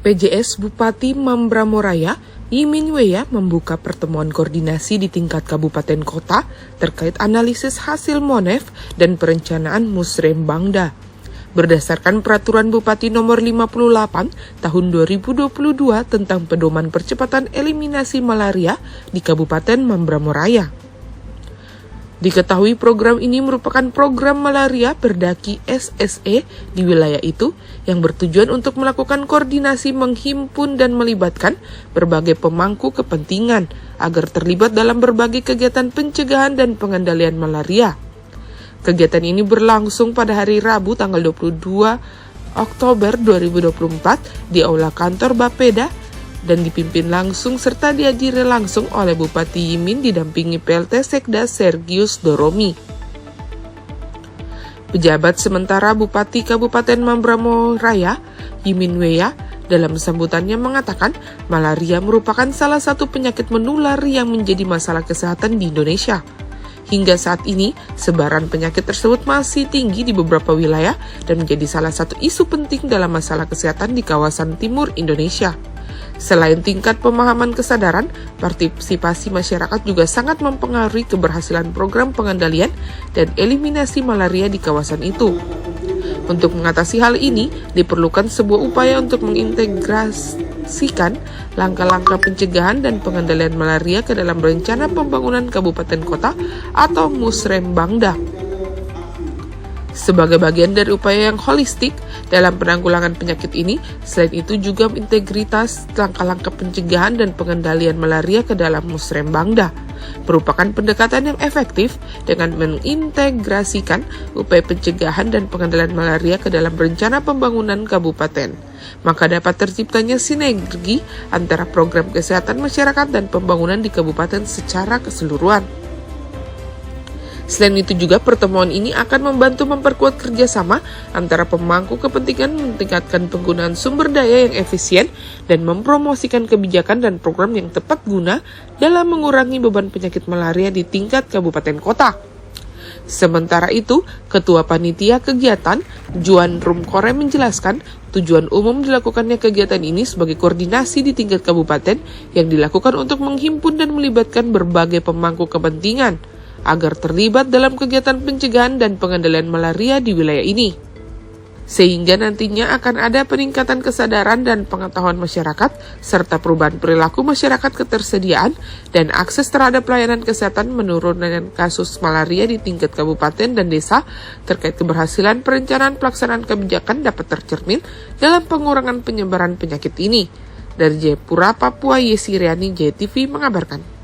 PJS Bupati Mambramo Raya, Yimin Weya membuka pertemuan koordinasi di tingkat kabupaten kota terkait analisis hasil MONEF dan perencanaan Musrembangda. Berdasarkan Peraturan Bupati Nomor 58 Tahun 2022 tentang pedoman percepatan eliminasi malaria di Kabupaten Mambramo Raya. Diketahui program ini merupakan program malaria berdaki SSE di wilayah itu yang bertujuan untuk melakukan koordinasi menghimpun dan melibatkan berbagai pemangku kepentingan agar terlibat dalam berbagai kegiatan pencegahan dan pengendalian malaria. Kegiatan ini berlangsung pada hari Rabu tanggal 22 Oktober 2024 di Aula Kantor Bapeda dan dipimpin langsung serta dihadiri langsung oleh Bupati Yimin didampingi PLT Sekda Sergius Doromi. Pejabat sementara Bupati Kabupaten Mambramo Raya, Yimin Weya, dalam sambutannya mengatakan malaria merupakan salah satu penyakit menular yang menjadi masalah kesehatan di Indonesia. Hingga saat ini, sebaran penyakit tersebut masih tinggi di beberapa wilayah dan menjadi salah satu isu penting dalam masalah kesehatan di kawasan timur Indonesia. Selain tingkat pemahaman kesadaran, partisipasi masyarakat juga sangat mempengaruhi keberhasilan program pengendalian dan eliminasi malaria di kawasan itu. Untuk mengatasi hal ini, diperlukan sebuah upaya untuk mengintegrasikan langkah-langkah pencegahan dan pengendalian malaria ke dalam rencana pembangunan kabupaten kota atau Musrembangda. Sebagai bagian dari upaya yang holistik dalam penanggulangan penyakit ini, selain itu juga integritas langkah-langkah pencegahan dan pengendalian malaria ke dalam Musrembangda merupakan pendekatan yang efektif dengan mengintegrasikan upaya pencegahan dan pengendalian malaria ke dalam rencana pembangunan kabupaten. Maka dapat terciptanya sinergi antara program kesehatan masyarakat dan pembangunan di kabupaten secara keseluruhan. Selain itu juga pertemuan ini akan membantu memperkuat kerjasama antara pemangku kepentingan meningkatkan penggunaan sumber daya yang efisien dan mempromosikan kebijakan dan program yang tepat guna dalam mengurangi beban penyakit malaria di tingkat kabupaten kota. Sementara itu, Ketua Panitia Kegiatan, Juan Rumkore menjelaskan tujuan umum dilakukannya kegiatan ini sebagai koordinasi di tingkat kabupaten yang dilakukan untuk menghimpun dan melibatkan berbagai pemangku kepentingan agar terlibat dalam kegiatan pencegahan dan pengendalian malaria di wilayah ini. Sehingga nantinya akan ada peningkatan kesadaran dan pengetahuan masyarakat, serta perubahan perilaku masyarakat ketersediaan dan akses terhadap pelayanan kesehatan menurunkan kasus malaria di tingkat kabupaten dan desa terkait keberhasilan perencanaan pelaksanaan kebijakan dapat tercermin dalam pengurangan penyebaran penyakit ini. Dari Jayapura, Papua, Yesi Riani, JTV mengabarkan.